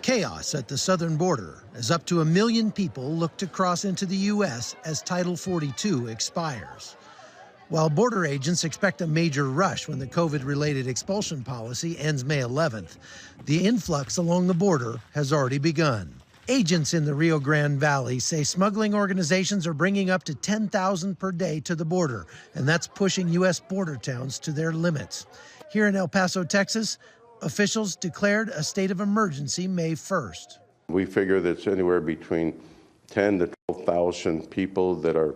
Chaos at the southern border as up to 1 million people look to cross into the U.S. as Title 42 expires. While border agents expect a major rush when the COVID-related expulsion policy ends May 11th, the influx along the border has already begun. Agents in the Rio Grande Valley say smuggling organizations are bringing up to 10,000 per day to the border, and that's pushing U.S. border towns to their limits. Here in El Paso, Texas, officials declared a state of emergency May 1st. We figure that it's anywhere between 10 to 12,000 people that are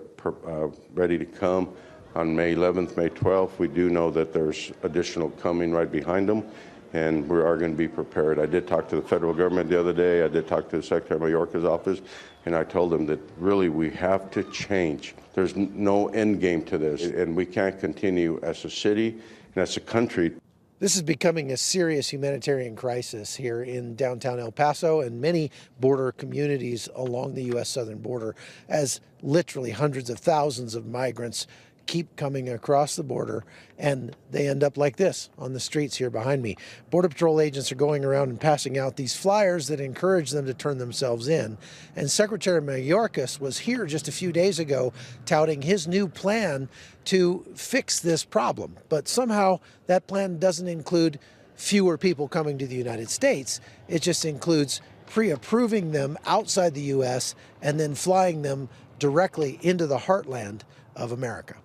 ready to come on May 11th, May 12th. We do know that there's additional coming right behind them, and we are going to be prepared. I did talk to the federal government the other day. I did talk to the Secretary Mayorkas' office, and I told them that really we have to change. There's no end game to this, and we can't continue as a city and as a country. This is becoming a serious humanitarian crisis here in downtown El Paso and many border communities along the U.S. southern border, as literally hundreds of thousands of migrants keep coming across the border, and they end up like this on the streets here behind me. Border Patrol agents are going around and passing out these flyers that encourage them to turn themselves in. And Secretary Mayorkas was here just a few days ago touting his new plan to fix this problem. But somehow that plan doesn't include fewer people coming to the United States. It just includes pre-approving them outside the U.S. and then flying them directly into the heartland of America.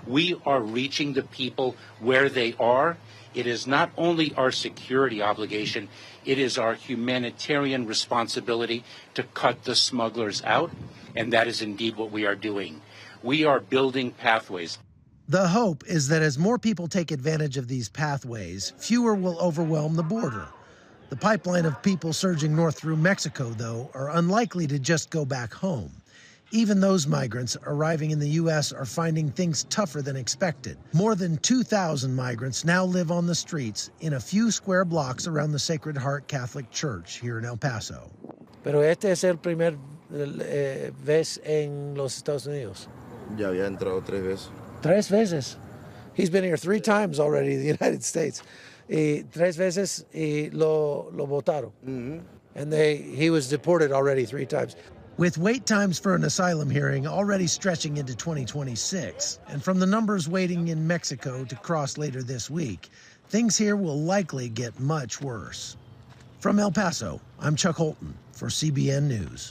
We are reaching the people where they are. It is not only our security obligation, it is our humanitarian responsibility to cut the smugglers out, and that is indeed what we are doing. We are building pathways. The hope is that as more people take advantage of these pathways, fewer will overwhelm the border. The pipeline of people surging north through Mexico, though, are unlikely to just go back home. Even those migrants arriving in the U.S. are finding things tougher than expected. More than 2,000 migrants now live on the streets in a few square blocks around the Sacred Heart Catholic Church here in El Paso. Pero este es el primer vez en los Estados Unidos. Ya había entrado 3 veces. 3 veces. He's been here 3 times already in the United States. Y 3 veces y lo votaron. Mm-hmm. And he was deported already 3 times. With wait times for an asylum hearing already stretching into 2026, and from the numbers waiting in Mexico to cross later this week, things here will likely get much worse. From El Paso, I'm Chuck Holton for CBN News.